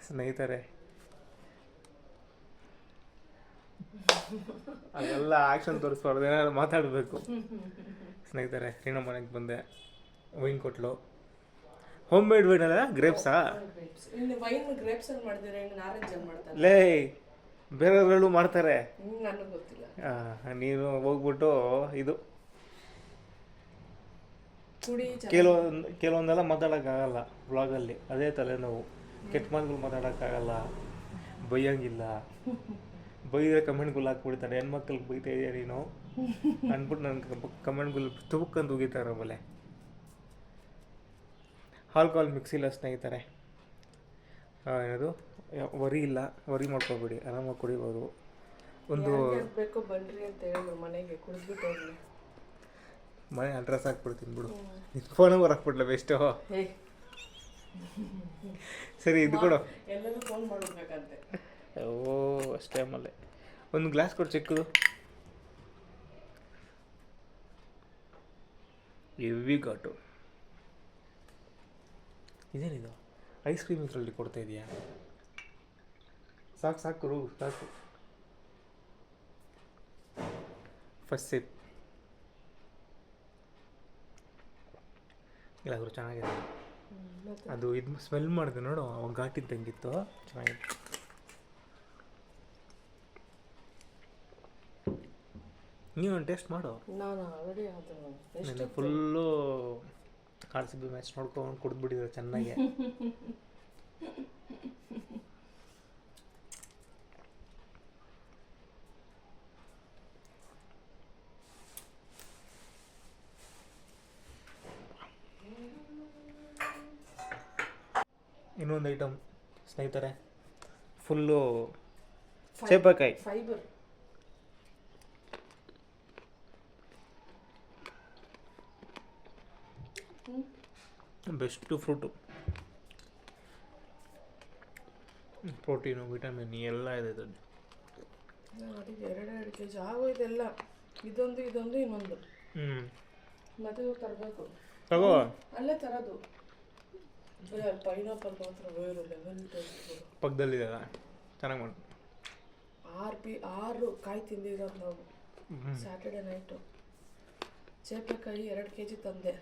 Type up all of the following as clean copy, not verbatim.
ಸ್ನೇಹಿತರೆ, ಅದೆಲ್ಲ ಆ್ಯಕ್ಷನ್ ತೋರಿಸ್ಬಾರ್ದು, ಏನಾದ್ರು ಮಾತಾಡಬೇಕು. ಸ್ನೇಹಿತರೆ, ರೀನಾ ಮನೆಗೆ ಬಂದೆ, ವೈನ್ ಕೊಟ್ಲು. ಹೋಮ್ ಮೇಡ್ ವೈನ್ ಅಲ್ಲ, ಗ್ರೇಪ್ಸಾ? ಇನ್ನು ವೈನ್ ಗ್ರೇಪ್ಸ್ ಅಲ್ಲಿ ಮಾಡಿದ್ರೆ ಇನ್ನು ನಾರೆಂಜ್ ಅಲ್ಲಿ ಮಾಡ್ತಾರೆ. ಲೇ, ಬೇರೆಯವ್ರಲ್ಲೂ ಮಾಡ್ತಾರೆ. ನನಗೆ ಗೊತ್ತಿಲ್ಲ. ನೀನು ಹೋಗ್ಬಿಟ್ಟು ಇದು ಕುಡಿ. ಕೆಲವೊಂದೆಲ್ಲ ಮಾತಾಡೋಕ್ಕಾಗಲ್ಲ ವ್ಲಾಗಲ್ಲಿ, ಅದೇ ತಲೆನೋವು. ಕೆಟ್ಟ ಮಾತುಗಳು ಮಾತಾಡೋಕ್ಕಾಗಲ್ಲ, ಬೈಯಂಗಿಲ್ಲ. ಬೈದರೆ ಕಮೆಂಟ್ಗಳು ಹಾಕ್ಬಿಡ್ತಾರೆ, ಹೆಣ್ಮಕ್ಳಿಗೆ ಬೈತಾ ಇದೆಯಾ ನೀನು ಅಂದ್ಬಿಟ್ಟು ನನ್ನ ಕಮೆಂಟ್ಗಳು ತುಬುಕ್ಕಂತ ಉಗಿತಾರೆ ಆಮೇಲೆ. ಆಲ್ಕೋಹಾಲ್ ಮಿಕ್ಸಿಲ್ಲ ಸ್ನೇಹಿತರೆ, ಏನದು ವರಿ ಇಲ್ಲ, ವರಿ ಮಾಡ್ಕೊಬೇಡಿ, ಆರಾಮಾಗಿ ಕುಡಿಬೋದು. ಒಂದು ಬೇಕು ಬನ್ರಿ ಅಂತ ಹೇಳಿದ್ರು, ಮನೆಗೆ ಕುಡಿದ್ಬಿಟ್ಟು ಹೋಗ್ಲಿ. ಮನೆ ಅಡ್ರೆಸ್ ಹಾಕ್ಬಿಡ್ತೀನಿ ಬಿಡು, ಫೋನ್ ನಂಬರ್ ಹಾಕ್ಬಿಡ್ಲ ಬೆಸ್ಟು. ಸರಿ, ಇದು ಕೊಡು. ಎಲ್ಲರೂ ಫೋನ್ ಮಾಡ್ಬೇಕಂತೆ. ಅಷ್ಟೇ. ಆಮೇಲೆ ಒಂದು ಗ್ಲಾಸ್ ಕೊಡು ಚಿಕ್ಕದು. ಹೆವಿ ಘಾಟು. ಇದೇನಿದು ಐಸ್ ಕ್ರೀಮ್ ಇದರಲ್ಲಿ ಕೊಡ್ತಾ ಇದೆಯಾ? ಸಾಕು ಸಾಕು ಸಾಕು. First sip. ಇಲ್ಲ ಅವರು ಚೆನ್ನಾಗಿದೆ. ಅದು ಇದು ಸ್ಮೆಲ್ ಮಾಡಿದೆ ನೋಡು, ಅವಾಗ ಘಾಟಿದ್ದಂಗಿತ್ತು, ಚೆನ್ನಾಗಿತ್ತು. ನೀವು ಟೇಸ್ಟ್ ಮಾಡು. ನಾನು ಆಲ್ರೆಡಿ ಫುಲ್ಲು RCB ಮ್ಯಾಚ್ ನೋಡ್ಕೊಂಡು ಕುಡಿದ್ಬಿಟ್ಟಿದ್ದಾರೆ ಚೆನ್ನಾಗಿ. ಇನ್ನೊಂದು ಐಟಮ್ ಸ್ನೇಹಿತರೆ, ಫುಲ್ಲು ಸೇಬಕಾಯಿ fibre. Best fruit, protein, vitamin ಎಲ್ಲ ಇದೆ ಇದರಲ್ಲಿ. ಅದಕ್ಕೆ 2 kg ಆಗೋಯ್ದೆಲ್ಲ. ಇದೊಂದು ಇನ್ನೊಂದು. ಮತ್ತೆ ತರಬೇಕು. ತಗೋ, ಅಲ್ಲೇ ತರೋದು. ಪೈನಾಪಲ್ ಮಾತ್ರ ಬೇರೆ ಲೆವೆಲ್ ಟೇಸ್ಟ್. ಪಕ್ಕದಲ್ಲಿದೆ, ಚೆನ್ನಾಗಿ ಮಾಡಿ. 6 ಕಾಯಿ ತಿಂದಿರೋದು ನಾವು ಸ್ಯಾಟರ್ಡೆ ನೈಟು. ಚೇಪೆಕಾಯಿ 2 kg ತಂದೆ,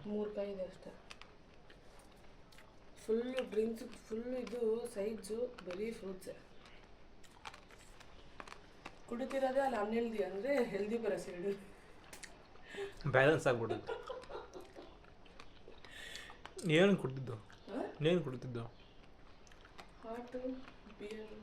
3 ಕಾಯಿ ಇದೆ ಅಷ್ಟೇ. ಫುಲ್ಲು ಡ್ರಿಂಕ್ಸ್, ಫುಲ್ಲು ಇದು ಸೈಜು ಬರೀ ಫ್ರೂಟ್ಸೇ ಕುಡಿತಿರೋದೇ. ಅಲ್ಲಿ ಅನ್ಹೆಲ್ದಿ ಅಂದರೆ ಹೆಲ್ದಿ ಬರೋ ಸೈಡು ಬ್ಯಾಲೆನ್ಸ್ ಆಗ್ಬಿಡುತ್ತೆ. ಏನು ಕುಡ್ತಿದ್ದು? ಹಾಟು, ಬಿಯರು.